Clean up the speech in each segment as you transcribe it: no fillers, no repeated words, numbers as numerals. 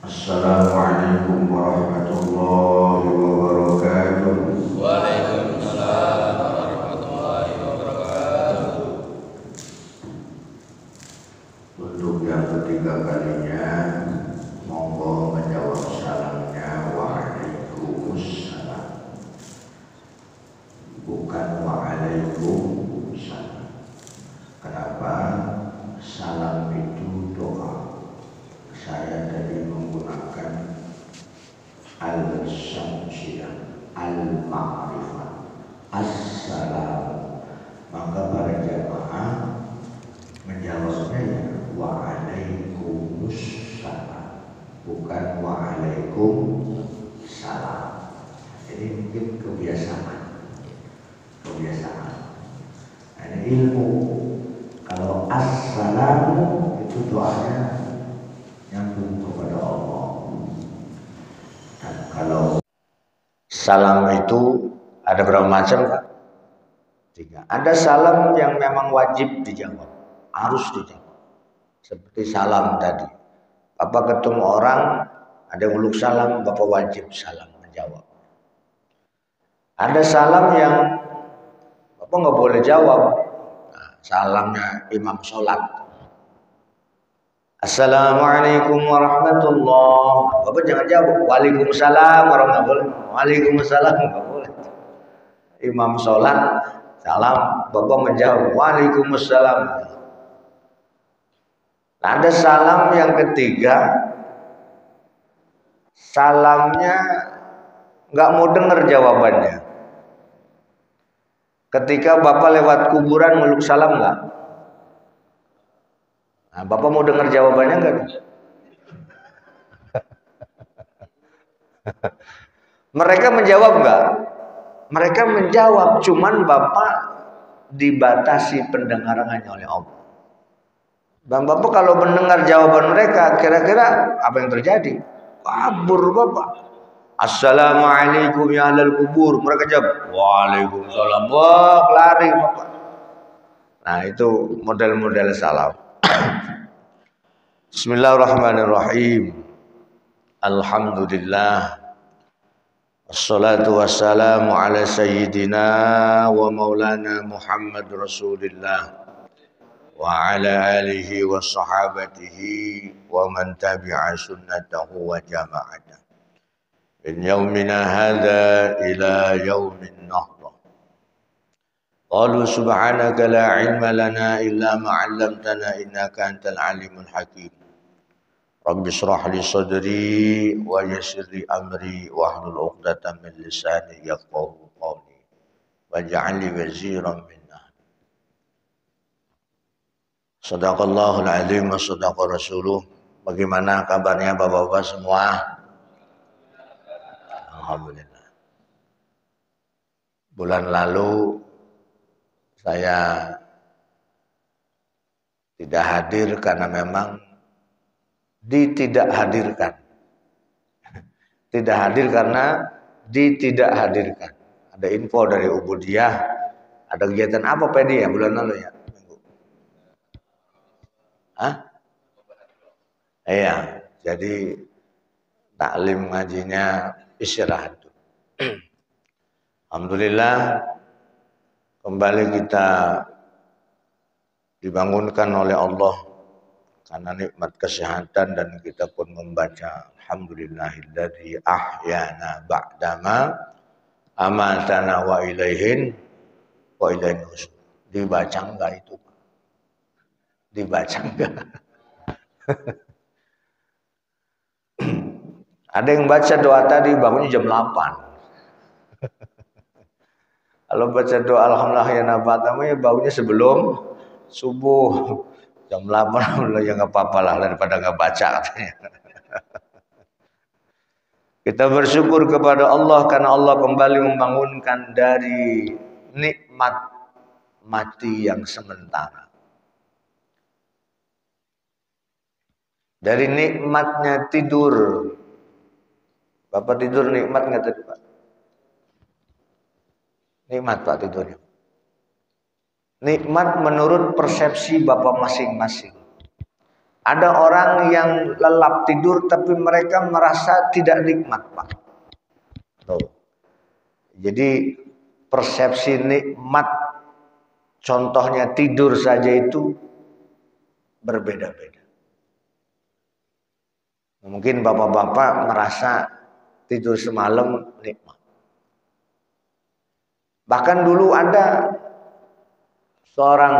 Assalamualaikum warahmatullahi wabarakatuh. Waalaikumsalam warahmatullahi wabarakatuh. Untuk yang ketiga kalinya, monggo menjawab salamnya waalaikumsalam, bukan waalaikumsalam. Kenapa? Salam itu doa. Saya tadi menggunakan al-syamsiyah, al-ma'rifah, assalam. Maka para jamaah menjawabnya ya waalaikumsalam, bukan waalaikumsalam. Ini mungkin kebiasaan. Nah, ini ilmu. Kalau assalamu itu doanya nyambung kepada Allah. Dan kalau salam itu ada berapa macam, Pak? 3. Ada salam yang memang wajib dijawab, harus dijawab. Seperti salam tadi. Bapak ketemu orang, ada yang uluk salam, Bapak wajib salam menjawab. Ada salam yang Bapak nggak boleh jawab. Nah, salamnya imam sholat. Assalamualaikum warahmatullahi. Bapak jangan jawab waalaikumsalam warahmatullahi. Waalaikumsalam nggak boleh. Imam sholat salam, Bapak menjawab waalaikumsalam. Nah, ada salam yang ketiga, salamnya nggak mau dengar jawabannya. Ketika Bapak lewat kuburan meluk salam nggak? Nah, Bapak mau dengar jawabannya enggak? Mereka menjawab enggak? Mereka menjawab, cuman Bapak dibatasi pendengarannya oleh Allah. Dan Bapak kalau mendengar jawaban mereka, kira-kira apa yang terjadi? Kabur Bapak. Assalamualaikum ya ahlal kubur. Mereka jawab, waalaikumsalam. Wah, lari Bapak. Nah, itu model-model salam. Bismillahirrahmanirrahim. Alhamdulillah. Wassalatu wassalamu ala sayyidina wa maulana Muhammad Rasulillah wa ala alihi wa sahabatihi wa man tabi'a sunnatahu wa jama'ata min yaumina hadha ila yaumin nahdah. Qalu subhanaka la ilma lana illa ma 'allamtana innaka antal alimul hakim. Rabbi shrah li sadri wa yassir li amri wahlul 'uqdatam min lisani yafqahu qawli waj'al li waziran min ahli. Shadaqallahul azim wa shadaqa rasuluh. Bagaimana kabarnya Bapak-bapak semua? Alhamdulillah. Bulan lalu saya tidak hadir karena memang ditidakhadirkan. Tidak hadir karena ditidakhadirkan. Ada info dari Ubudiyah, ada kegiatan apa Pedi ya bulan lalu ya? Hah? Iya, jadi taklim ngajinya istirahat. Alhamdulillah kembali kita dibangunkan oleh Allah karena nikmat kesehatan dan kita pun membaca alhamdulillahilladzi ahyana ba'dama amatana wa ilaihin nusyur. Dibaca enggak itu? Dibaca enggak? Ada yang baca doa tadi bangunnya jam 8. Kalau baca doa alhamdulillah ya nabatamu ya bangunnya sebelum subuh. Jam 8 udah ya nggak apa-apa lah daripada nggak baca katanya. Kita bersyukur kepada Allah karena Allah kembali membangunkan dari nikmat mati yang sementara. Dari nikmatnya tidur. Bapak tidur nikmat nggak tadi Pak? Nikmat Pak tidurnya. Nikmat menurut persepsi Bapak masing-masing. Ada orang yang lelap tidur tapi mereka merasa tidak nikmat Pak. Tuh. Jadi persepsi nikmat contohnya tidur saja itu berbeda-beda. Mungkin bapak-bapak merasa tidur semalam nikmat. Bahkan dulu ada seorang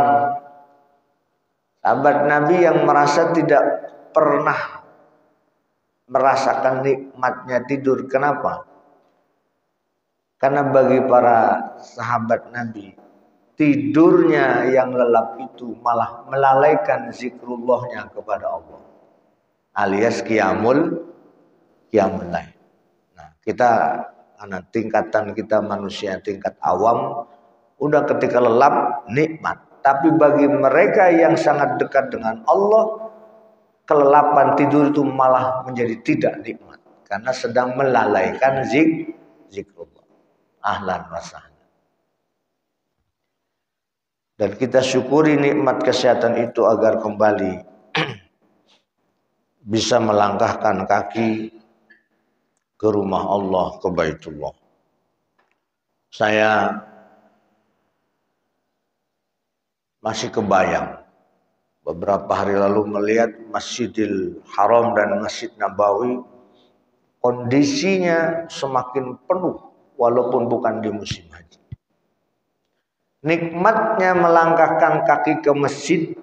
sahabat Nabi yang merasa tidak pernah merasakan nikmatnya tidur. Kenapa? Karena bagi para sahabat Nabi, tidurnya yang lelap itu malah melalaikan zikrullahnya kepada Allah. Alias qiyamul lail. Nah, kita karena tingkatan kita manusia tingkat awam, udah ketika lelap nikmat. Tapi bagi mereka yang sangat dekat dengan Allah, kelelapan tidur itu malah menjadi tidak nikmat karena sedang melalaikan zikrullah. Ahlan wa sahlan. Dan kita syukuri nikmat kesehatan itu agar kembali bisa melangkahkan kaki ke rumah Allah, ke Baitullah. Saya masih kebayang beberapa hari lalu melihat Masjidil Haram dan Masjid Nabawi kondisinya semakin penuh walaupun bukan di musim haji. Nikmatnya melangkahkan kaki ke masjid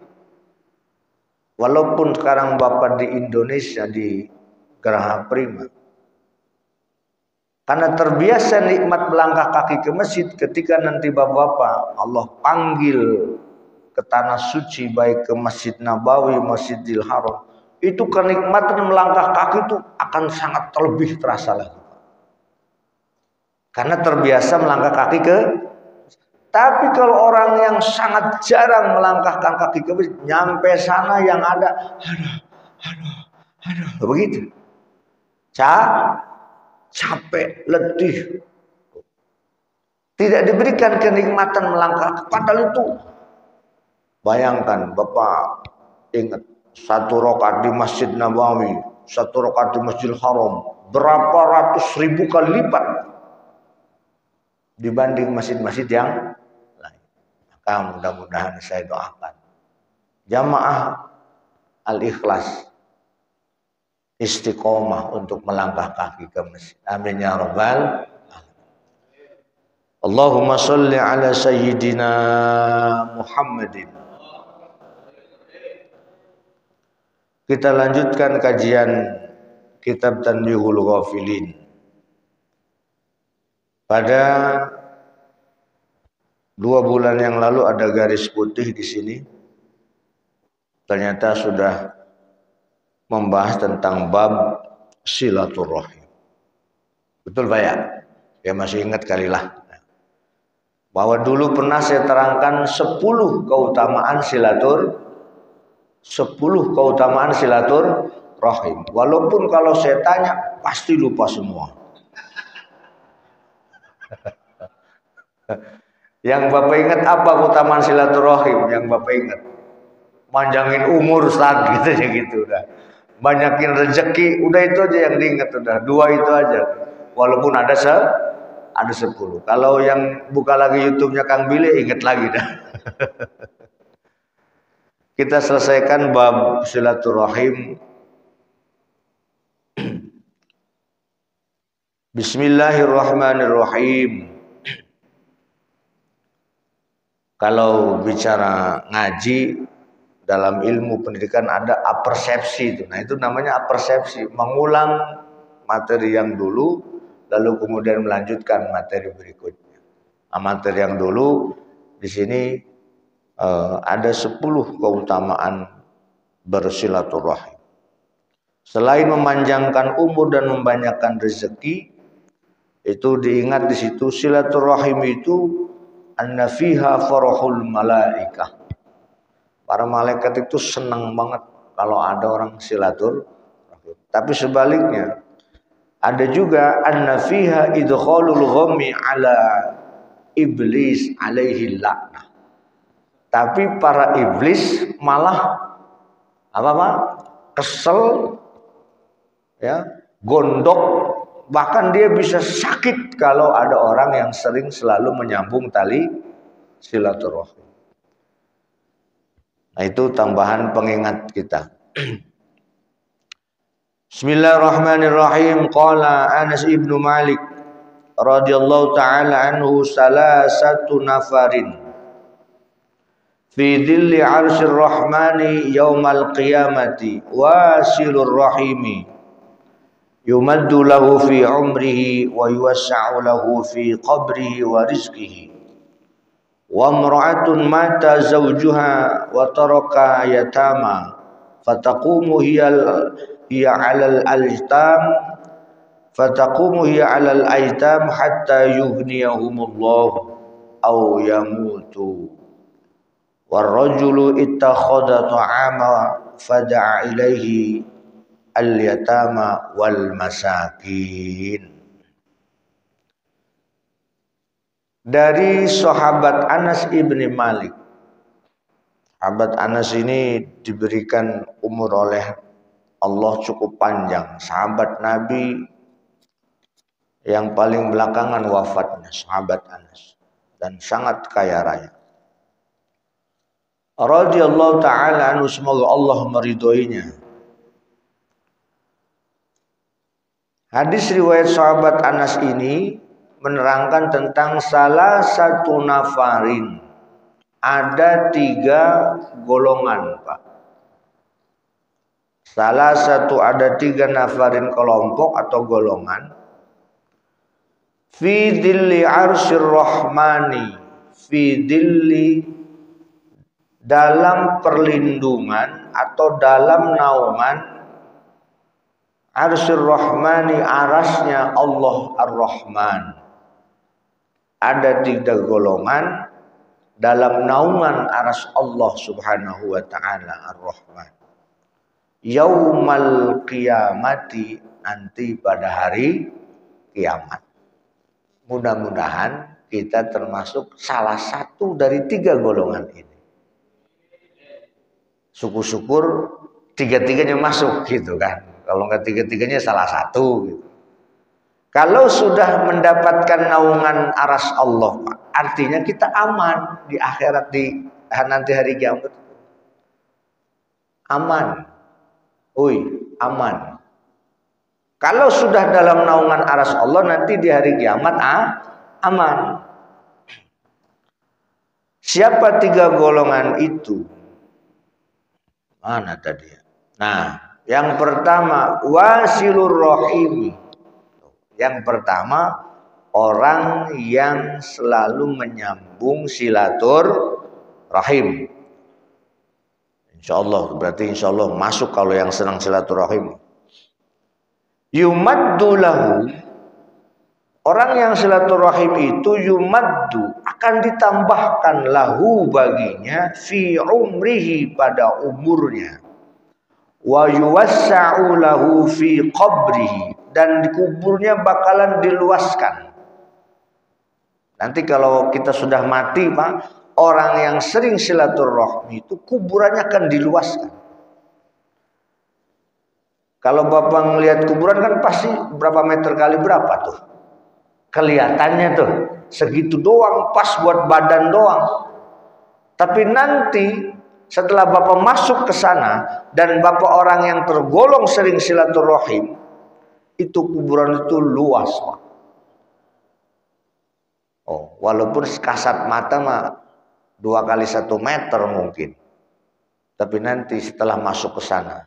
walaupun sekarang Bapak di Indonesia di Geraha Prima. Karena terbiasa nikmat melangkah kaki ke masjid, ketika nanti Bapak-bapak Allah panggil ke tanah suci baik ke Masjid Nabawi, Masjidil Haram, itu kenikmatan melangkah kaki itu akan sangat lebih terasa lagi. Karena terbiasa melangkah kaki ke. Tapi kalau orang yang sangat jarang melangkahkan kaki ke masjid, nyampe sana yang ada aduh begitu. Capek, letih. Tidak diberikan kenikmatan melangkah. Padahal itu bayangkan Bapak ingat 1 rakaat di Masjid Nabawi, 1 rakaat di Masjidil Haram, berapa ratus ribu kali lipat dibanding masjid-masjid yang lain. Maka mudah-mudahan saya doakan jamaah Al-Ikhlas istiqomah untuk melangkah kaki ke masjid. Amin ya rabbal alamin. Allahumma sholli ala sayyidina Muhammadin. Kita lanjutkan kajian kitab Tanbihul Ghafilin. Pada 2 bulan yang lalu ada garis putih di sini. Ternyata sudah membahas tentang bab silaturahim. Betul Pak ya? Ya masih ingat kali lah. Bahwa dulu pernah saya terangkan 10 keutamaan silaturahim. Walaupun kalau saya tanya pasti lupa semua. Yang Bapak ingat apa keutamaan silaturahim? Yang Bapak ingat? Manjangin umur Ustaz gitu udah. Banyakin rezeki, udah itu aja yang diingat udah. 2 itu aja. Walaupun ada 10. Kalau yang buka lagi YouTube-nya Kang Billy ingat lagi dah. Kita selesaikan bab silaturahim. Bismillahirrahmanirrahim. Kalau bicara ngaji dalam ilmu pendidikan ada apersepsi itu. Nah, itu namanya apersepsi, mengulang materi yang dulu lalu kemudian melanjutkan materi berikutnya. Nah, materi yang dulu di sini ada 10 keutamaan bersilaturahim. Selain memanjangkan umur dan membanyakkan rezeki, itu diingat di situ silaturahim itu anna fiha farahul malaikah. Para malaikat itu senang banget kalau ada orang silaturahim. Tapi sebaliknya, ada juga anna fiha idkhalul ghammi ala iblis alaihi laknah. Tapi para iblis malah apa Pak? Kesel, ya, gondok, bahkan dia bisa sakit kalau ada orang yang sering selalu menyambung tali silaturahim. Nah, itu tambahan pengingat kita. Bismillahirrahmanirrahim. Qala Anas ibnu Malik radhiyallahu taala anhu salasatu nafarin fi dhilli arsyir rahmani yaumal qiyamati wasilur rahimi yumaddu lahu fi umrihi wa yuwassa'u lahu fi qabrihi wa rizqihi wa imra'atun mata zawjuha wa taraka yatama fataqumu hiya 'alal aitam hatta yughniyahumullah aw yamutu warrajulu ittakhadha ta'ama fada'a ilaihi al-yatama wal masakin. Dari sahabat Anas ibni Malik. Sahabat Anas ini diberikan umur oleh Allah cukup panjang. Sahabat Nabi yang paling belakangan wafatnya, sahabat Anas, dan sangat kaya raya. Radhiyallahu ta'ala anhu, semoga Allah meridhoinya. Hadis riwayat sahabat Anas ini menerangkan tentang salah satu nafarin. Ada 3 golongan, Pak. Salah satu ada 3 nafarin kelompok atau golongan. Fi dhilli arsyir rahmani, fi dhilli dalam perlindungan atau dalam naungan arsyir rahmani, arasnya Allah ar-Rahman. Ada 3 golongan dalam naungan aras Allah subhanahu wa ta'ala ar-Rahman. Yaumal qiyamati, nanti pada hari kiamat. Mudah-mudahan kita termasuk salah satu dari 3 golongan ini. Syukur-syukur 3-3-nya masuk gitu kan. Kalau enggak 3-3-nya salah satu gitu. Kalau sudah mendapatkan naungan aras Allah, artinya kita aman di akhirat, di nanti hari kiamat. Aman. Aman. Kalau sudah dalam naungan aras Allah, nanti di hari kiamat aman. Siapa 3 golongan itu? Mana tadi? Nah, yang pertama wasilur rahimi. Yang pertama orang yang selalu menyambung silaturahim. Insyaallah, berarti insyaallah masuk kalau yang senang silaturahim. Yumaddu lahu, orang yang silaturahim itu yumaddu, akan ditambahkan lahu baginya fi umrihi, pada umurnya, wa yuwassa'u lahu fi qabrihi, dan di kuburnya bakalan diluaskan. Nanti kalau kita sudah mati, Pak, orang yang sering silaturahmi itu kuburannya akan diluaskan. Kalau Bapak ngelihat kuburan kan pasti berapa meter kali berapa tuh. Kelihatannya tuh segitu doang, pas buat badan doang. Tapi nanti setelah Bapak masuk ke sana dan Bapak orang yang tergolong sering silaturahim, itu kuburan itu luas, Pak. Walaupun kasat mata mah 2 kali 1 meter mungkin. Tapi nanti setelah masuk ke sana,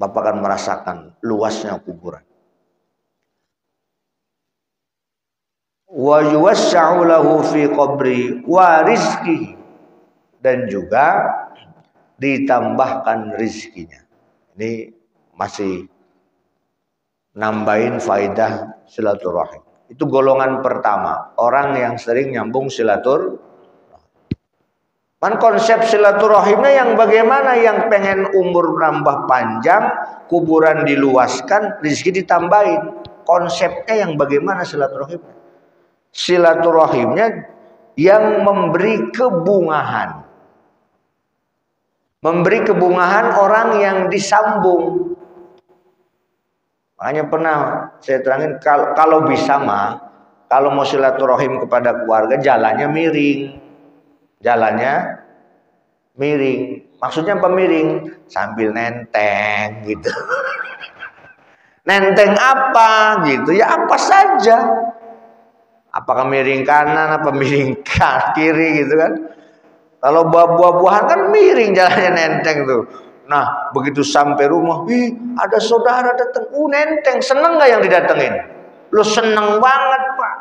Bapak akan merasakan luasnya kuburan. Wa yuwassa'u lahu fi qabri wa rizqihi, dan juga ditambahkan rizkinya. Ini masih nambahin faidah silaturahim. Itu golongan pertama, orang yang sering nyambung silaturahim. Kan konsep silaturahimnya yang bagaimana, yang pengen umur nambah panjang, kuburan diluaskan, rezeki ditambahin. Konsepnya yang bagaimana silaturahimnya? Silaturahimnya yang memberi kebungahan. Memberi kebungahan orang yang disambung. Makanya pernah saya terangin, kalau bisa mah, kalau mau silaturahim kepada keluarga, jalannya miring. Jalannya miring. Maksudnya apa miring? Sambil nenteng gitu. Nenteng apa gitu? Ya apa saja. Apakah miring kanan, apa miring kiri gitu kan? Kalau buah-buahan kan miring jalannya, nenteng tuh. Nah, begitu sampai rumah, ada saudara datang, nenteng, seneng nggak yang didatengin? Lo seneng banget, Pak.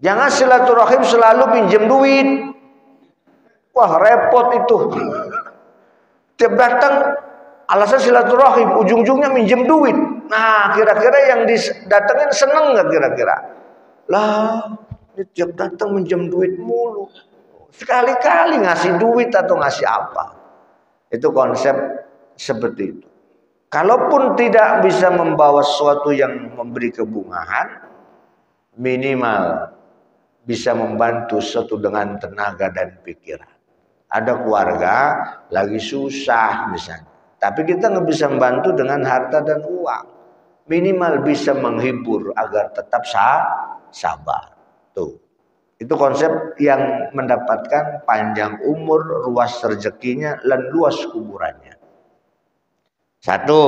Jangan silaturahim selalu pinjam duit. Wah, repot itu. Tiap datang alasan silaturahim, ujung-ujungnya minjem duit. Nah, kira-kira yang didatengin seneng nggak kira-kira? Lah, ini tiap datang minjem duit mulu. Sekali-kali ngasih duit atau ngasih apa? Itu konsep seperti itu. Kalaupun tidak bisa membawa sesuatu yang memberi kebungahan, minimal bisa membantu sesuatu dengan tenaga dan pikiran. Ada keluarga lagi susah misalnya, tapi kita nggak bisa membantu dengan harta dan uang. Minimal bisa menghibur agar tetap sabar. Tuh. Itu konsep yang mendapatkan panjang umur, luas rezekinya, dan luas kuburannya. Satu,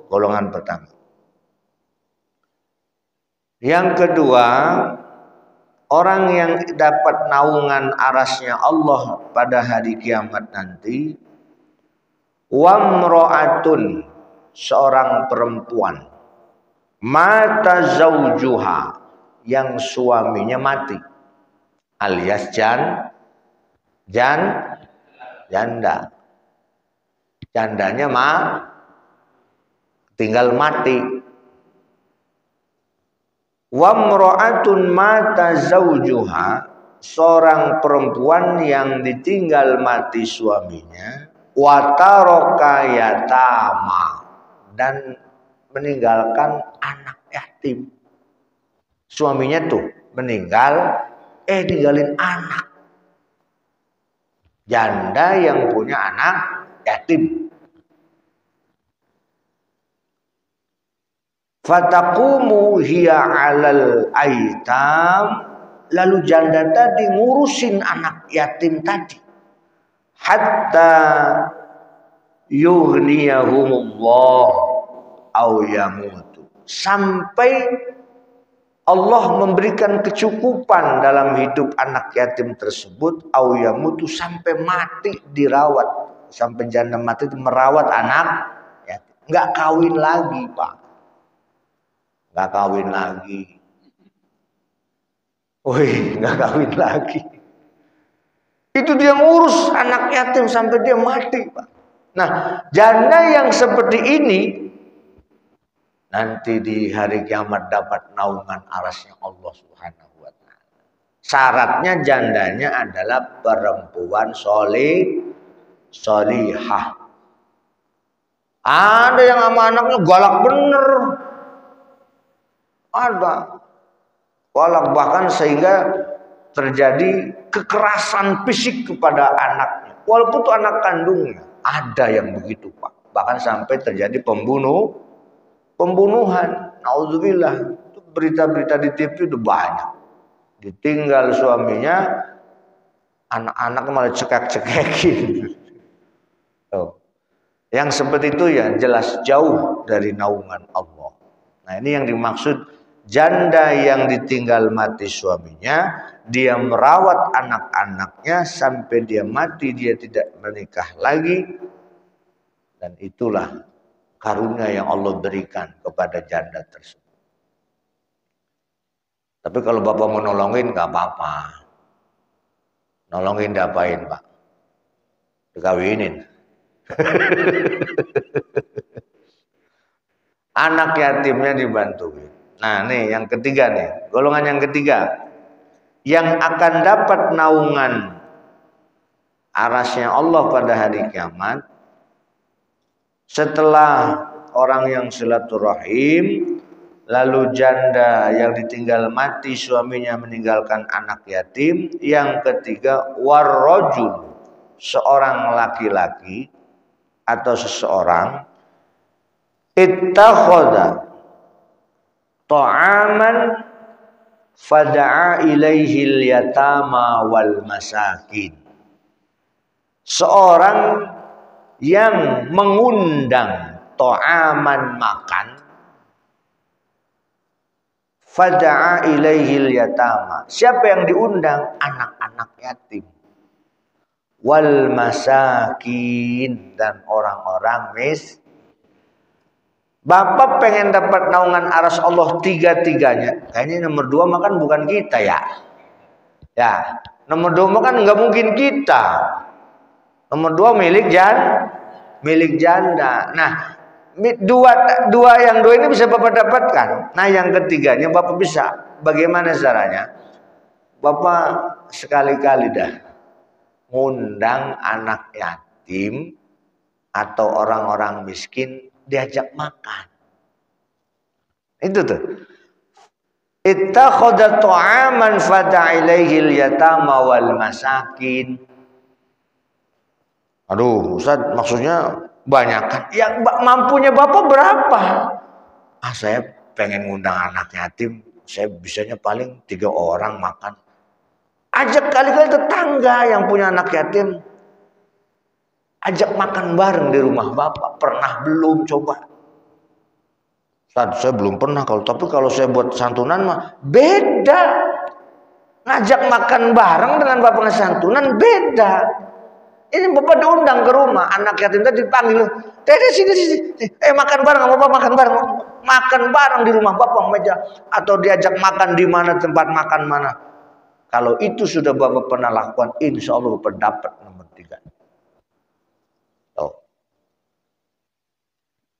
golongan pertama. Yang kedua, orang yang dapat naungan arasnya Allah pada hari kiamat nanti, wamro'atun, seorang perempuan, mata zaujuha, yang suaminya mati, alias janda. Jandanya tinggal mati. Wamro'atun mata zaujuha, seorang perempuan yang ditinggal mati suaminya, wataroka yatama, dan meninggalkan anak yatim. Suaminya tuh meninggal, ninggalin anak. Janda yang punya anak yatim. Fataqumu hiya 'alal aitam, lalu janda tadi ngurusin anak yatim tadi hatta yughniyahumullah aw yamutu, sampai Allah memberikan kecukupan dalam hidup anak yatim tersebut, aw yamutu, sampai mati dirawat, sampai janda mati itu merawat anak yatim. Nggak kawin lagi, Pak. Nggak kawin lagi. Nggak kawin lagi. Itu dia ngurus anak yatim sampai dia mati, Pak. Nah, janda yang seperti ini nanti di hari kiamat dapat naungan arasnya Allah Subhanahu wa ta'ala. Syaratnya jandanya adalah perempuan solihah. Ada yang sama anaknya galak bener. Ada galak, bahkan sehingga terjadi kekerasan fisik kepada anaknya, walaupun itu anak kandungnya. Ada yang begitu, Pak, bahkan sampai terjadi pembunuhan. Nauzubillah. Berita-berita di TV udah banyak. Ditinggal suaminya, anak-anak malah cekek-cekekin. Yang seperti itu ya jelas jauh dari naungan Allah. Nah, ini yang dimaksud janda yang ditinggal mati suaminya, dia merawat anak-anaknya sampai dia mati, dia tidak menikah lagi. Dan itulah karunia yang Allah berikan kepada janda tersebut. Tapi kalau bapak mau nolongin, gak apa-apa. Nolongin diapain, Pak? dikawinin. Anak yatimnya dibantuin. Nah nih yang ketiga nih, golongan yang ketiga yang akan dapat naungan arasnya Allah pada hari kiamat setelah orang yang silaturahim, lalu janda yang ditinggal mati suaminya meninggalkan anak yatim. Yang ketiga warrajul, seorang laki-laki atau seseorang ittakhadha ta'aman fada'a ilaihil yatama wal masakin. Seorang yang mengundang ta'aman makan, fada'a ilaihil yatama. Siapa yang diundang? Anak-anak yatim. Wal masakin, dan orang-orang miskin. Bapak pengen dapat naungan aras Allah tiga-tiganya. Kayaknya nomor 2 makan bukan kita ya. Ya, nomor 2 makan nggak mungkin kita. Nomor 2 milik janda. Nah, dua yang ini bisa Bapak dapatkan. Nah, yang ketiganya Bapak bisa. Bagaimana caranya? Bapak sekali-kali dah ngundang anak yatim atau orang-orang miskin diajak makan. Itu tuh. Ittakhadha ta'aman fada'a ilaihil yatama wal masakin. Aduh, Ustaz, maksudnya banyak kan? Yang mampunya Bapak berapa? Saya pengen ngundang anak yatim, saya bisanya paling 3 orang makan. Ajak kali-kali tetangga yang punya anak yatim. Ajak makan bareng di rumah Bapak. Pernah belum coba? Ustaz, saya belum pernah tapi kalau saya buat santunan mah beda. Ngajak makan bareng dengan Bapak santunan beda. Ini Bapak diundang ke rumah, anak yatim tadi dipanggil, "Dede sini. Makan bareng, Bapak makan bareng." Makan bareng di rumah Bapak meja atau diajak makan di mana tempat makan mana. Kalau itu sudah Bapak pernah lakukan, insya Allah Bapak dapat nomor 3.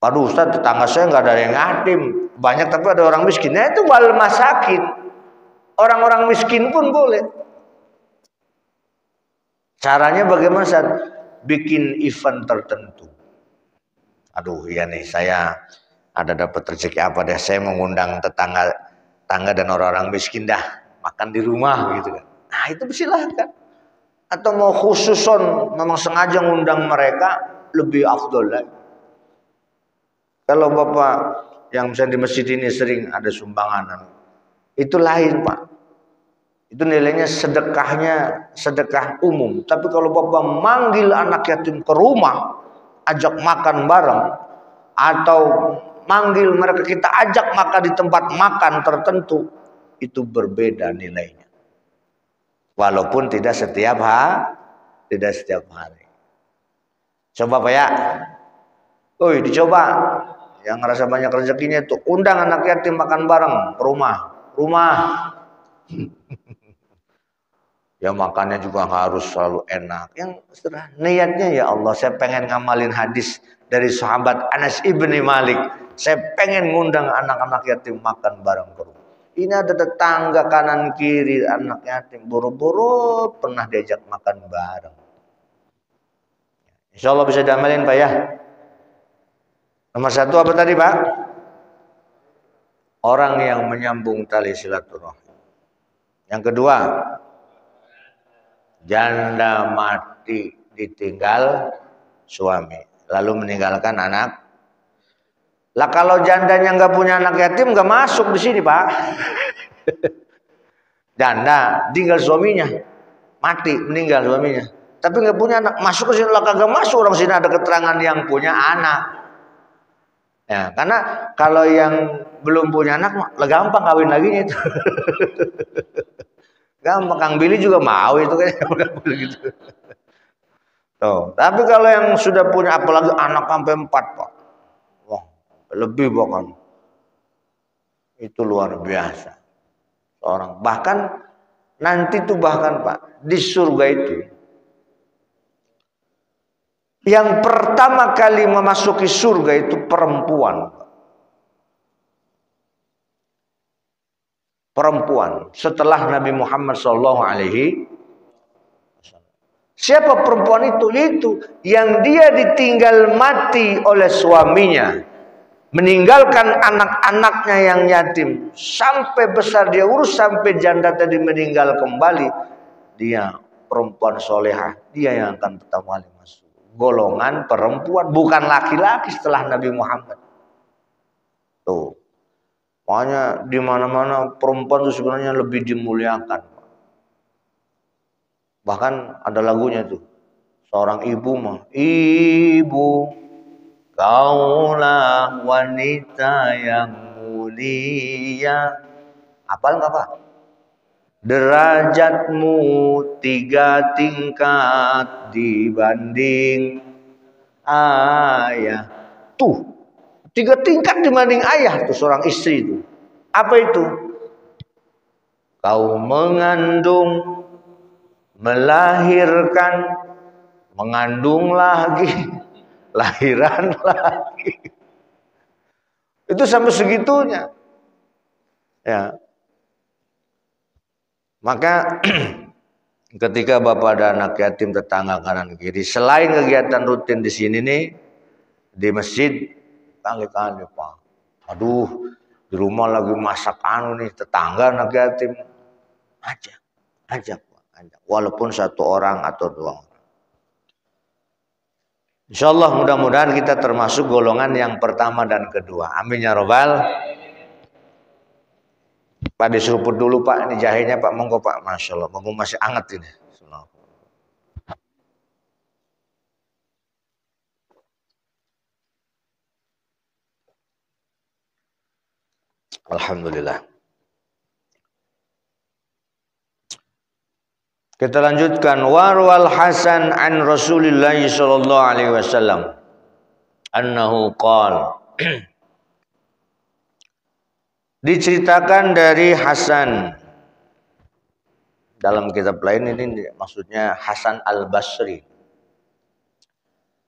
Waduh Ustaz, tetangga saya nggak ada yang yatim, banyak tapi ada orang miskin. Nah itu wal masakin, orang-orang miskin pun boleh. Caranya bagaimana Ustaz? Bikin event tertentu. Aduh iya nih, saya ada dapat rezeki apa deh, saya mengundang tetangga dan orang-orang miskin dah makan di rumah gitu kan. Nah itu silahkan. Atau mau khususon memang sengaja ngundang mereka, lebih afdol lagi. Kalau Bapak yang misalnya di masjid ini sering ada sumbangan, itu lain Pak. Itu nilainya sedekah umum. Tapi kalau Bapak manggil anak yatim ke rumah, ajak makan bareng, atau manggil mereka kita ajak makan di tempat makan tertentu, itu berbeda nilainya. Walaupun tidak setiap hari. Coba Pak ya. Dicoba. Yang ngerasa banyak rezekinya itu undang anak yatim makan bareng ke rumah. Ya makannya juga harus selalu enak. Yang niatnya ya Allah, saya pengen ngamalin hadis dari sahabat Anas ibni Malik. Saya pengen ngundang anak-anak yatim makan bareng ke rumah. Ini ada tetangga kanan kiri anak yatim, buru-buru pernah diajak makan bareng. Insya Allah bisa diamalin Pak ya. Nomor 1 apa tadi Pak? Orang yang menyambung tali silaturahim. Yang kedua, janda mati ditinggal suami, lalu meninggalkan anak. Lah kalau jandanya nggak punya anak yatim nggak masuk di sini Pak. Janda tinggal suaminya, mati meninggal suaminya, tapi nggak punya anak, masuk ke sini lah kagak masuk. Orang sini ada keterangan yang punya anak. Ya, karena kalau yang belum punya anak lah gampang kawin lagi itu. Gampang, Kang Billy juga mau itu kan gitu. Tuh, tapi kalau yang sudah punya apalagi anak sampai 4 Pak. Wah, lebih bahkan. Itu luar biasa. Orang bahkan nanti tuh bahkan Pak di surga itu Yang pertama kali memasuki surga itu perempuan. Perempuan setelah Nabi Muhammad SAW. Siapa perempuan itu? Itu yang dia ditinggal mati oleh suaminya, meninggalkan anak-anaknya yang yatim, sampai besar dia urus, sampai janda tadi meninggal kembali. Dia perempuan solehah, dia yang akan pertama kali masuk. Golongan perempuan, bukan laki-laki setelah Nabi Muhammad. Tuh, makanya di mana-mana perempuan itu sebenarnya lebih dimuliakan. Bahkan ada lagunya tuh, seorang ibu mah, ibu kaulah wanita yang mulia. Apal nggak Pak? Derajatmu 3 tingkat dibanding ayah. Tuh, 3 tingkat dibanding ayah tuh seorang istri itu. Apa itu? Kau mengandung, melahirkan, mengandung lagi, lahiran lagi. Itu sampai segitunya. Ya. Maka ketika bapak dan anak yatim tetangga kanan kiri, selain kegiatan rutin di sini nih, di masjid, kali-kali Pak, aduh di rumah lagi masak nih tetangga anak yatim, ajak Pak, ajak. Walaupun 1 orang atau 2 orang. Insyaallah mudah-mudahan kita termasuk golongan yang pertama dan kedua. Amin ya robbal. Pak diseruput dulu Pak, ini jahenya Pak, monggo Pak. Masya Allah, monggo masih anget ini. Alhamdulillah. Kita lanjutkan. Warwal Hasan an Rasulillah sallallahu alaihi wasallam annahu qala. Diceritakan dari Hasan, dalam kitab lain ini maksudnya Hasan Al-Basri.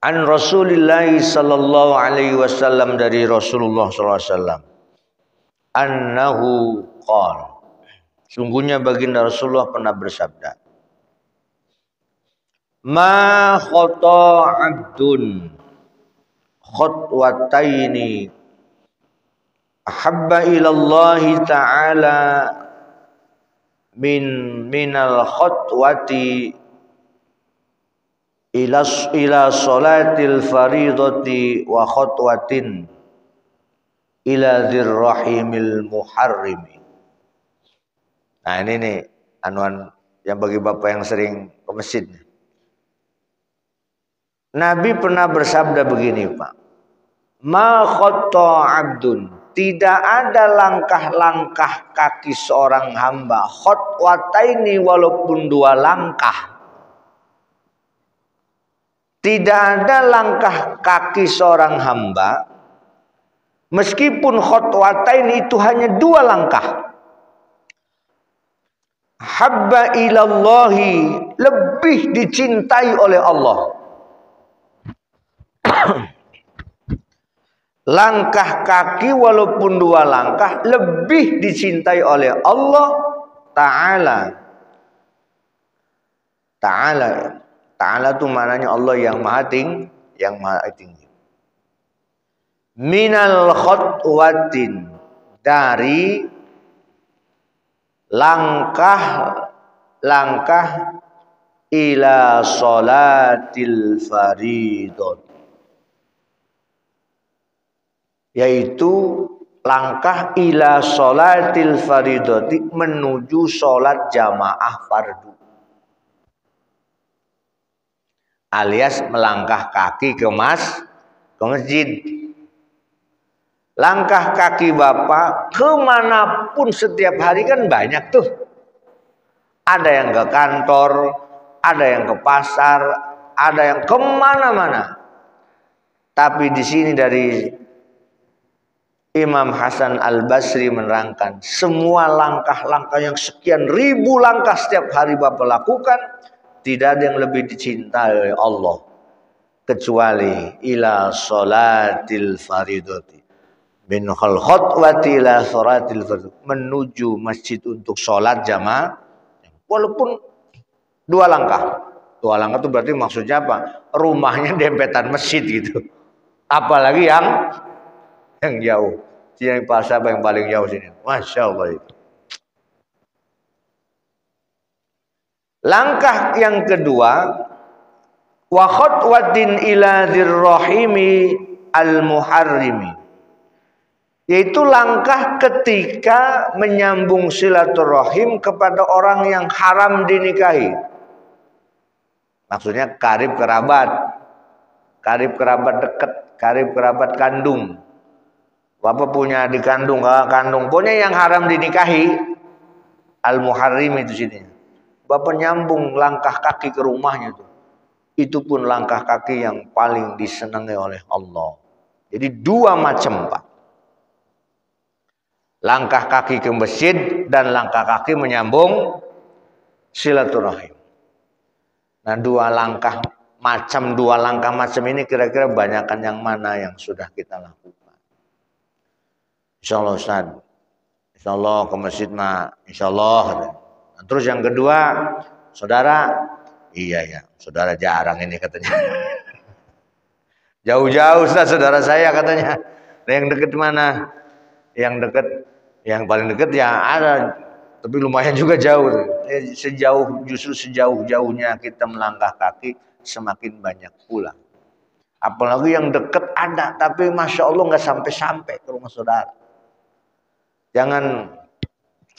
An Rasulillah sallallahu alaihi wasallam, dari Rasulullah sallallahu alaihi wasallam. Annahu qala, sungguhnya baginda Rasulullah pernah bersabda, ma khata 'abdun khotwataini ahabba ilallahi ta'ala minal khotwati ila salatil faridati wa khotwatin ila dzirrahimil muharrimi. Nah ini nih anuan yang bagi bapak yang sering ke masjid. Nabi pernah bersabda begini Pak, ma khotta abdun, tidak ada langkah-langkah kaki seorang hamba, khotwataini, walaupun 2 langkah. Tidak ada langkah kaki seorang hamba, meskipun khotwataini itu hanya 2 langkah. Habba ilallahi, lebih dicintai oleh Allah. Langkah kaki walaupun 2 langkah lebih dicintai oleh Allah Ta'ala. Ta'ala itu maknanya Allah yang maha tinggi. Minal khotwatin, dari langkah ila sholatil faridat, yaitu langkah ila sholatil faridati, menuju sholat jamaah fardu, alias melangkah kaki ke masjid. Langkah kaki bapak kemanapun setiap hari kan banyak tuh. Ada yang ke kantor, ada yang ke pasar, ada yang kemana-mana. Tapi di sini dari Imam Hasan Al-Basri menerangkan, semua langkah-langkah yang sekian ribu langkah setiap hari bapak lakukan, tidak ada yang lebih dicintai oleh Allah kecuali ila sholatil faridati min khatwati ila sholatil faridati, menuju masjid untuk sholat jamaah walaupun 2 langkah. 2 langkah itu berarti maksudnya apa? Rumahnya dempetan masjid gitu. Apalagi yang jauh. Yang pasar yang paling jauh sini. Masya Allah itu. Langkah yang kedua, wa khatwatin ila dzirrahimi al-muharrimi, yaitu langkah ketika menyambung silaturahim kepada orang yang haram dinikahi. Maksudnya karib kerabat dekat, karib kerabat kandung. Bapak punya adik kandung, kakak kandung, pokoknya yang haram dinikahi, al-muharrim itu sini. Bapak nyambung langkah kaki ke rumahnya itu. Itu pun langkah kaki yang paling disenangi oleh Allah. Jadi 2 macam, Pak. Langkah kaki ke masjid dan langkah kaki menyambung silaturahim. Nah, 2 langkah macam ini kira-kira banyakkan yang mana yang sudah kita lakukan? Insya Allah Ustaz, insya Allah ke masjid mah, insya Allah. Nah, terus yang kedua, saudara, iya, saudara jarang ini katanya. Jauh-jauh Ustaz saudara saya katanya. Nah, yang dekat mana? Yang dekat, yang paling dekat ya ada, tapi lumayan juga jauh. Justru sejauh-jauhnya kita melangkah kaki, semakin banyak pula. Apalagi yang dekat ada, tapi Masya Allah nggak sampai-sampai ke rumah saudara. Jangan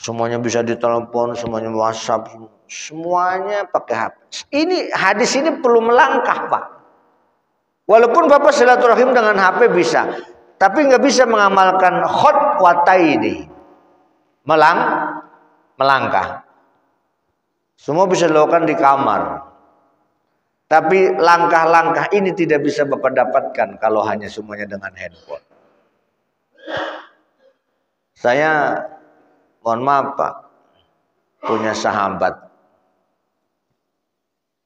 semuanya bisa ditelepon, semuanya WhatsApp, semuanya pakai HP. Ini hadis ini perlu melangkah, Pak. Walaupun Bapak silaturahim dengan HP bisa, tapi nggak bisa mengamalkan khotwataini, melangkah. Semua bisa dilakukan di kamar. Tapi langkah-langkah ini tidak bisa Bapak dapatkan kalau hanya semuanya dengan handphone. Saya mohon maaf Pak, punya sahabat,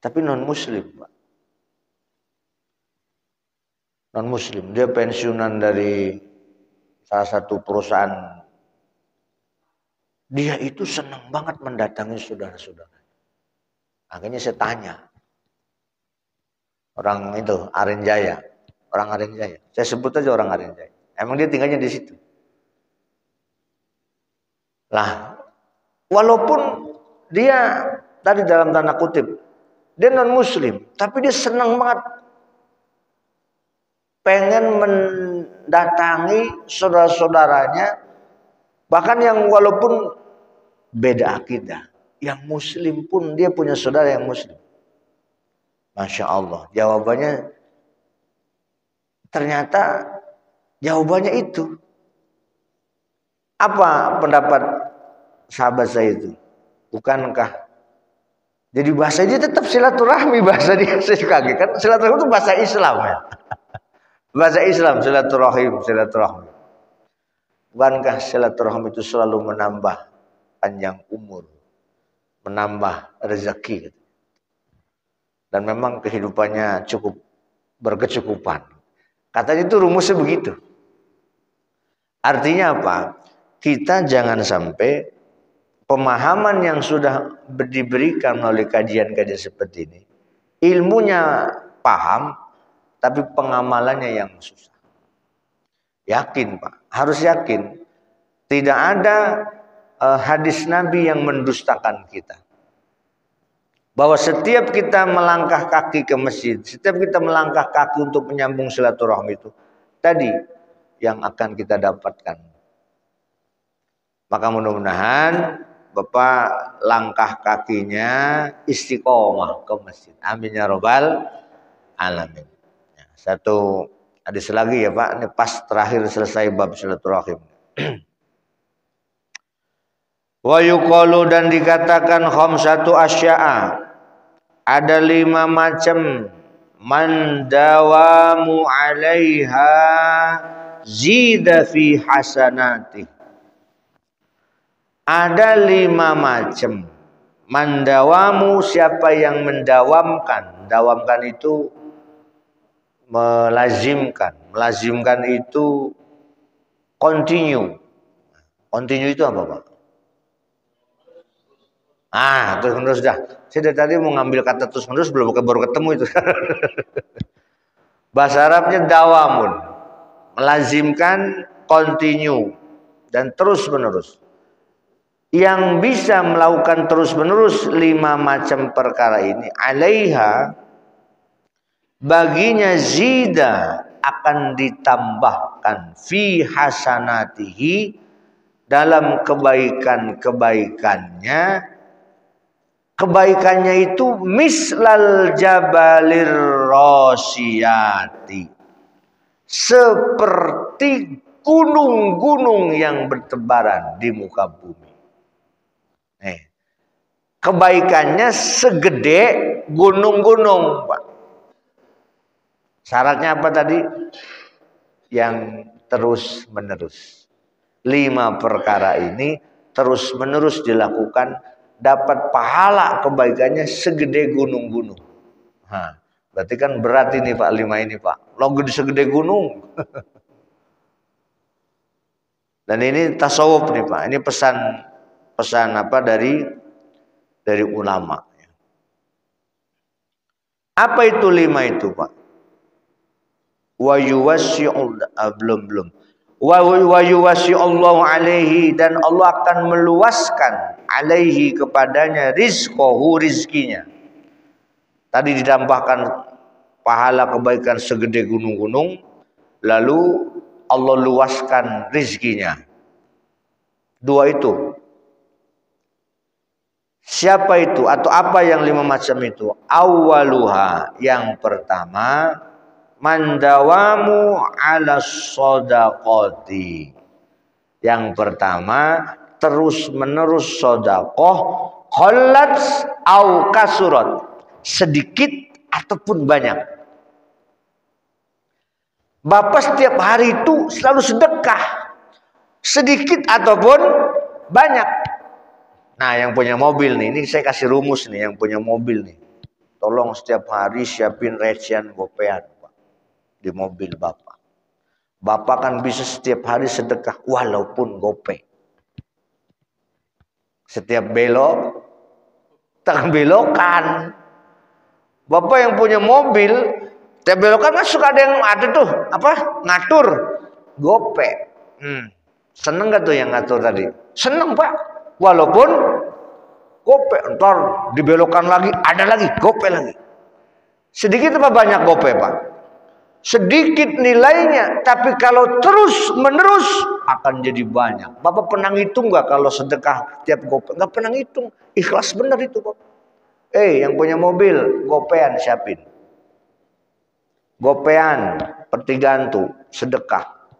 tapi non muslim Pak. Non muslim, dia pensiunan dari salah satu perusahaan. Dia itu senang banget mendatangi saudara-saudara. Akhirnya saya tanya, orang itu Arenjaya, orang Arenjaya. Saya sebut aja orang Arenjaya. Emang dia tinggalnya di situ. Lah, walaupun dia tadi dalam tanda kutip, dia non muslim, tapi dia senang banget pengen mendatangi saudara-saudaranya, bahkan yang walaupun beda akidah, yang muslim pun dia punya saudara yang muslim. Masya Allah, jawabannya ternyata jawabannya itu. Apa pendapat sahabat saya itu? Bukankah jadi bahasa dia tetap silaturahmi, bahasa dia? Saya kaget kan, silaturahmi itu bahasa Islam ya. Bahasa Islam silaturahim. Bukankah silaturahmi itu selalu menambah panjang umur, menambah rezeki, dan memang kehidupannya cukup berkecukupan. Katanya itu rumusnya begitu. Artinya apa? Kita jangan sampai pemahaman yang sudah diberikan oleh kajian-kajian seperti ini, ilmunya paham, tapi pengamalannya yang susah. Yakin Pak, harus yakin. Tidak ada hadis Nabi yang mendustakan kita. Bahwa setiap kita melangkah kaki ke masjid, setiap kita melangkah kaki untuk menyambung silaturahmi itu, tadi yang akan kita dapatkan. Maka mudah-mudahan Bapak langkah kakinya istiqomah ke masjid. Amin ya robbal alamin. Satu hadis lagi ya Pak, ini pas terakhir selesai bab silaturahim. Wa yuqalu, dan dikatakan khamsatu asya'a, ada 5 macam, man dawamu 'alaiha zida fi hasanati. Ada 5 macam. Man dawamu, siapa yang mendawamkan. Dawamkan itu melazimkan. Melazimkan itu continue. Continue itu apa, Pak? Terus menerus dah. Saya dari tadi mau ngambil kata terus menerus baru ketemu itu. Bahasa Arabnya dawamun. Melazimkan, continue dan terus menerus. Yang bisa melakukan terus menerus 5 macam perkara ini, alaiha, baginya zida, akan ditambahkan fi hasanatihi, dalam kebaikan-kebaikannya. Kebaikannya itu mislal jabalir rasiyati, seperti gunung-gunung yang bertebaran di muka bumi. Kebaikannya segede gunung-gunung, Pak. Syaratnya apa tadi? Yang terus menerus. 5 perkara ini terus menerus dilakukan, dapat pahala kebaikannya segede gunung-gunung. Berarti kan berat ini Pak, 5 ini Pak. Logo segede gunung. Dan ini tasawuf nih Pak. Ini pesan apa dari ulama. Apa itu 5 itu Pak? Wa yuwassi'ul belum. Wa yuwassi'ullahu alaihi, dan Allah akan meluaskan alaihi kepadanya rizqahu, rizkinya. Tadi ditambahkan pahala kebaikan segede gunung-gunung, lalu Allah luaskan rizkinya. 2 itu. Siapa itu atau apa yang 5 macam itu? Awwaluha, yang pertama, mandawamu ala shadaqati. Yang pertama, terus menerus sedekah, khallat au kasurat, sedikit ataupun banyak. Bapak setiap hari itu selalu sedekah, sedikit ataupun banyak. Nah, yang punya mobil nih, ini saya kasih rumus nih, yang punya mobil nih, tolong setiap hari siapin recehan gopean Pak, di mobil Bapak. Bapak kan bisa setiap hari sedekah walaupun gope. Setiap belok, tak belokan. Bapak yang punya mobil, setiap belokan kan suka ada tuh apa? Ngatur gope. Seneng gak tuh yang ngatur tadi? Seneng Pak. Walaupun gope, ntar dibelokan lagi, ada lagi gope lagi. Sedikit apa banyak gope Pak? Sedikit nilainya, tapi kalau terus menerus akan jadi banyak. Bapak pernah ngitung nggak kalau sedekah tiap gope? Nggak pernah ngitung. Ikhlas benar itu Bapak. Yang punya mobil, gopean siapin. Gopean, pertigaan tuh, sedekah.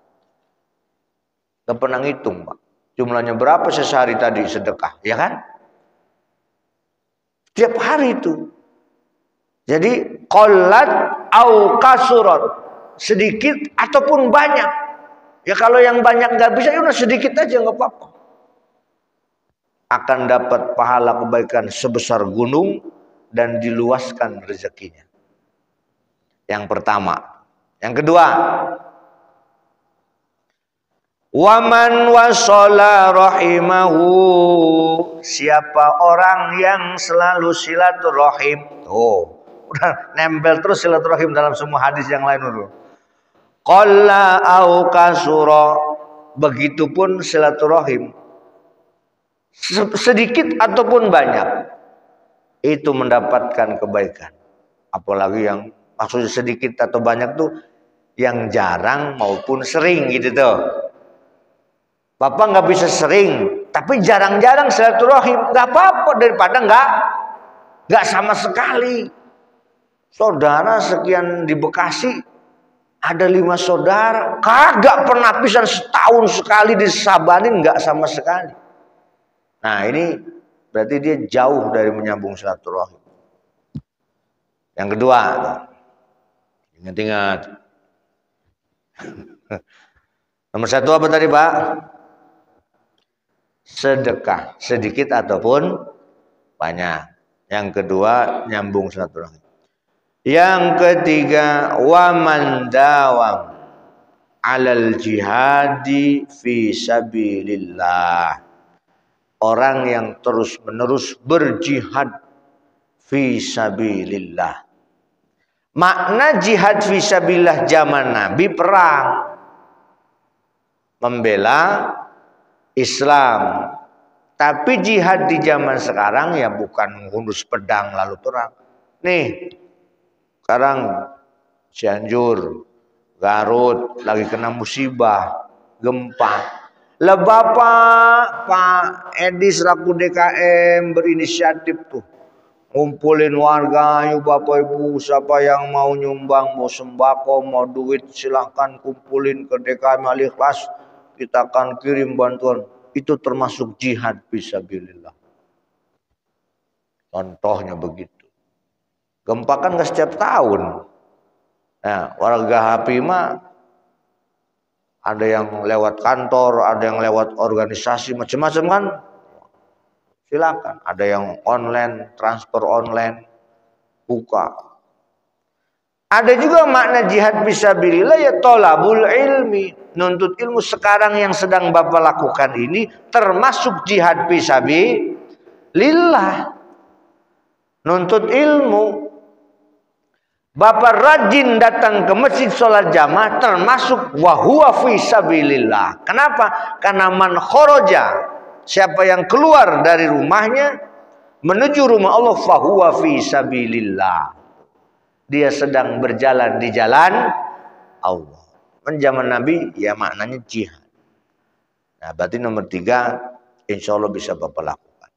Nggak pernah ngitung Pak. Jumlahnya berapa sehari tadi sedekah, ya kan? Tiap hari itu. Jadi qallat au kasurat, sedikit ataupun banyak. Ya kalau yang banyak nggak bisa, ya udah sedikit aja nggak apa-apa. Akan dapat pahala kebaikan sebesar gunung dan diluaskan rezekinya. Yang pertama. Yang kedua, waman wasala rahimahu, siapa orang yang selalu silaturahim. Udah nempel terus silaturahim dalam semua hadis yang lain dulu. Qalla au kasura, begitupun silaturahim, sedikit ataupun banyak, itu mendapatkan kebaikan. Apalagi yang maksudnya sedikit atau banyak tuh yang jarang maupun sering gitu tuh. Bapak nggak bisa sering, tapi jarang-jarang silaturahim, nggak apa-apa daripada nggak sama sekali. Saudara sekian di Bekasi ada 5 saudara, kagak pernah pisan, setahun sekali disabanin nggak sama sekali. Nah ini berarti dia jauh dari menyambung silaturahim. Yang kedua, ingat-ingat. Nomor 1 apa tadi Pak? Sedekah, sedikit ataupun banyak. Yang kedua, nyambung silaturahim. Yang ketiga, wa man dawam alal jihadi fi sabilillah. Orang yang terus-menerus berjihad fi sabilillah. Makna jihad fi sabilillah zaman Nabi perang. Membela Islam. Tapi jihad di zaman sekarang ya bukan menghunus pedang lalu perang. Nih, sekarang Cianjur, Garut lagi kena musibah, gempa. Lah Bapak Pak Edi selaku DKM berinisiatif tuh ngumpulin warga, yuk Bapak Ibu siapa yang mau nyumbang, mau sembako, mau duit silahkan kumpulin ke DKM Al-Ikhlas, kita akan kirim bantuan. Itu termasuk jihad fisabilillah. Contohnya begitu. Gempa kan nggak setiap tahun. Nah, warga Hapima ada yang lewat kantor, ada yang lewat organisasi, macam-macam kan. Silakan. Ada yang online, transfer online, buka. Ada juga makna jihad fisabilillah ya tolabul ilmi. Nuntut ilmu sekarang yang sedang Bapak lakukan ini termasuk jihad fisabilillah. Nuntut ilmu. Bapak rajin datang ke masjid sholat jamaah termasuk wahuwa fisabilillah. Kenapa? Karena man khoroja, siapa yang keluar dari rumahnya menuju rumah Allah fahuwa fisabilillah. Dia sedang berjalan di jalan Allah. Zaman Nabi ya maknanya jihad. Nah berarti nomor 3 insya Allah bisa Bapak lakukan.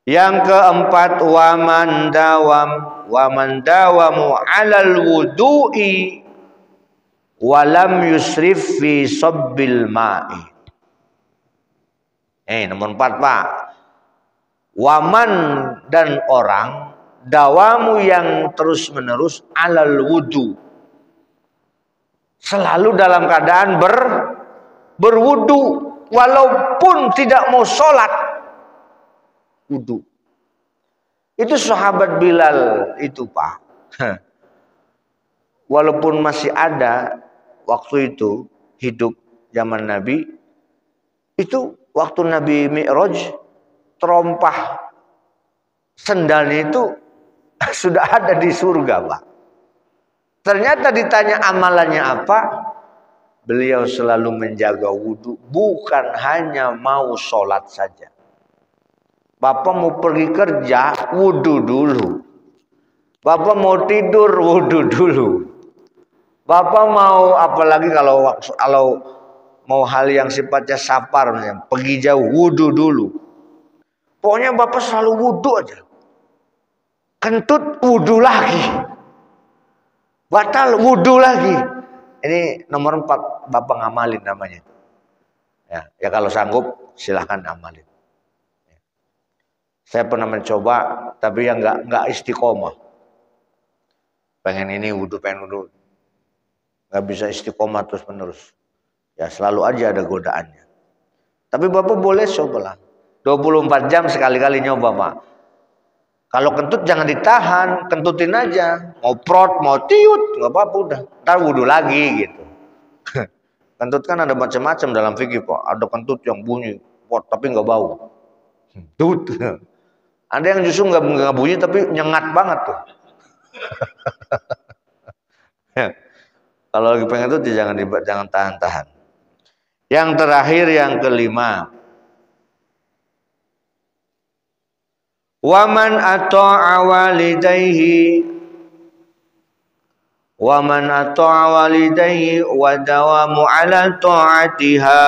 Yang keempat waman dawamu alal wudu'i walam yusrif fi sabbil ma'i. Nomor 4 Pak. Waman dan orang dawamu yang terus menerus alal wudu. Selalu dalam keadaan berwudu walaupun tidak mau sholat wudu. Itu sahabat Bilal itu Pak. Walaupun masih ada waktu itu hidup zaman Nabi, itu waktu Nabi Mi'raj terompah sendalnya itu sudah ada di surga Pak. Ternyata ditanya amalannya apa, beliau selalu menjaga wudhu, bukan hanya mau sholat saja. Bapak mau pergi kerja, wudhu dulu. Bapak mau tidur, wudhu dulu. Bapak mau, apalagi kalau mau hal yang sifatnya safar, pergi jauh, wudhu dulu. Pokoknya Bapak selalu wudhu aja. Kentut, wudhu lagi. Batal, wudhu lagi. Ini nomor 4 Bapak ngamalin namanya. Ya kalau sanggup silahkan amalin. Saya pernah mencoba, tapi yang nggak istiqomah. Pengen ini wudhu, pengen wudhu. Nggak bisa istiqomah terus menerus. Ya selalu aja ada godaannya. Tapi Bapak boleh cobalah. 24 jam sekali-kali nyoba Pak. Kalau kentut jangan ditahan, kentutin aja. Mau prot, mau tiut, nggak apa-apa udah. Ntar wudhu lagi gitu. Kentut kan ada macam-macam dalam fikih Pak. Ada kentut yang bunyi, pot tapi nggak bau. Tut. Ada yang justru nggak bunyi tapi nyengat banget tuh. Kalau lagi pengen tuh jangan tahan-tahan. Yang terakhir yang kelima. Waman ata'a walidayhi wa dawamu ala ta'atiha.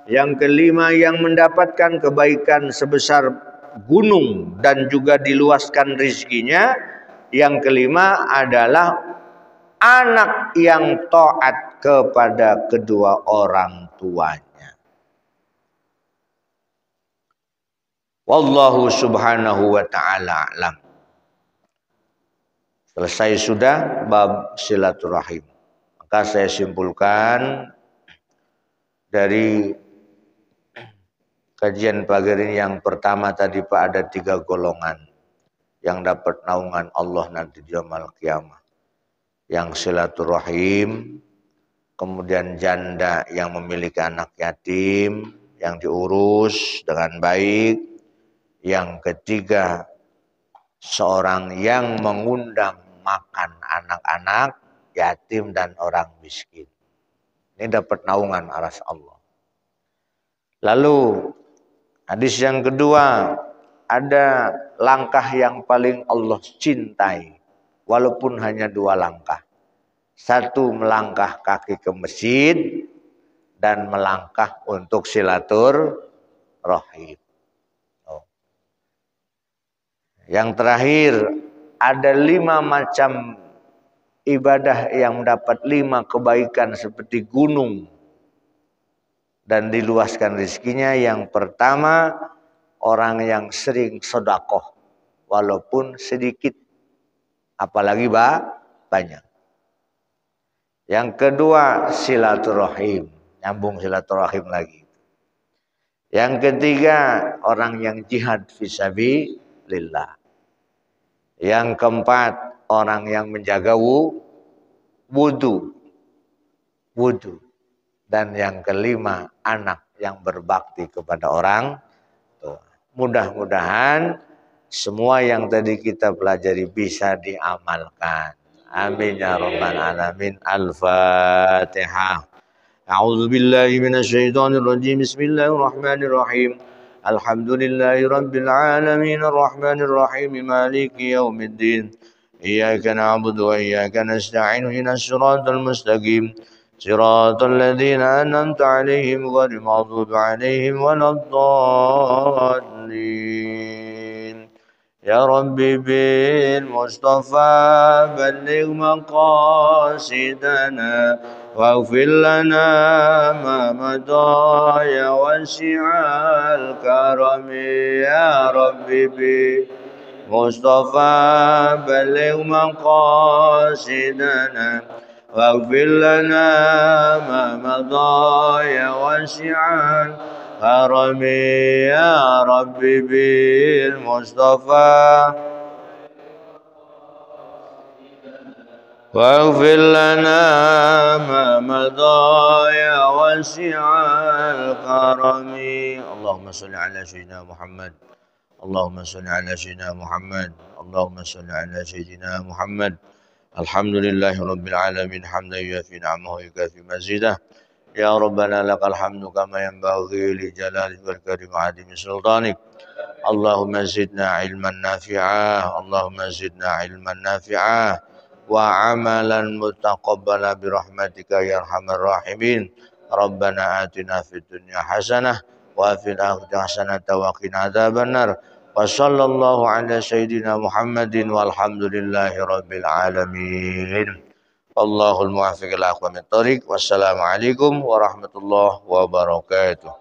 Yang kelima yang mendapatkan kebaikan sebesar gunung dan juga diluaskan rizkinya. Yang kelima adalah anak yang taat kepada kedua orang tuanya. Wallahu subhanahu wa ta'ala alam. Selesai sudah bab silaturahim. Maka saya simpulkan dari kajian pagi ini yang pertama tadi Pak ada 3 golongan. yang dapat naungan Allah nanti di yaumul qiyamah. Yang silaturahim, kemudian janda yang memiliki anak yatim yang diurus dengan baik. Yang ketiga, seorang yang mengundang makan anak-anak yatim dan orang miskin. Ini dapat naungan aras Allah. Lalu hadis yang kedua, ada langkah yang paling Allah cintai, walaupun hanya 2 langkah. Satu, melangkah kaki ke masjid, dan melangkah untuk silaturahim. Yang terakhir, ada 5 macam ibadah yang mendapat 5 kebaikan seperti gunung dan diluaskan rezekinya. Yang pertama, orang yang sering sedekah walaupun sedikit, apalagi banyak. Yang kedua, silaturahim, nyambung silaturahim lagi. Yang ketiga, orang yang jihad fisabilillah. Yang keempat, orang yang menjaga wudu. Dan yang kelima, anak yang berbakti kepada orang tua. Mudah-mudahan semua yang tadi kita pelajari bisa diamalkan. Amin ya rabbal alamin. Al-Fatihah. A'udzu billahi minasy syaithanir rajim. Bismillahirrahmanirrahim. Alhamdulillahi rabbil alamin arrahmanir rahim maliki yaumiddin. Iyyaka na'budu wa iyyaka nasta'in ihdinas siratal mustaqim. Siratal ladzina an'amta 'alaihim ghairil maghdubi 'alaihim waladdallin. Ya Rabbi bil Mustafa balligh maqasidana waghfir lana ma madha ya wasi'al karami. Ya Rabbi bil Mustafa balligh maqasidana waghfir lana ma madha ya wasi'al karami. Ya Rabbi bil Mustafa waghfir lana ma madha ya wasi'al karami. Allahumma salli ala sayyidina Muhammad. Allahumma salli ala sayyidina Muhammad. Allahumma salli ala sayyidina Muhammad. Alhamdulillahi rabbil alamin hamdan yuafi ni'amahu wa yukafi mazidah. Ya Rabbana lakal hamdu kama yanbaghi li jalali wal karim adimi sultanik. Allahumma zidna ilman nafi'ah. Allahumma zidna ilman nafi'ah wa amalan mutaqabbala bi rahmatika ya arhamar rahimin. Rabbana atina fid dunya hasanah wa fil akhirati hasanah wa qina adzabannar. Wa sallallahu ala sayyidina Muhammadin walhamdulillahi rabbil alamin. Allahul muwaffiq ila aqwamit thoriq. Wassalamualaikum warahmatullahi wabarakatuh.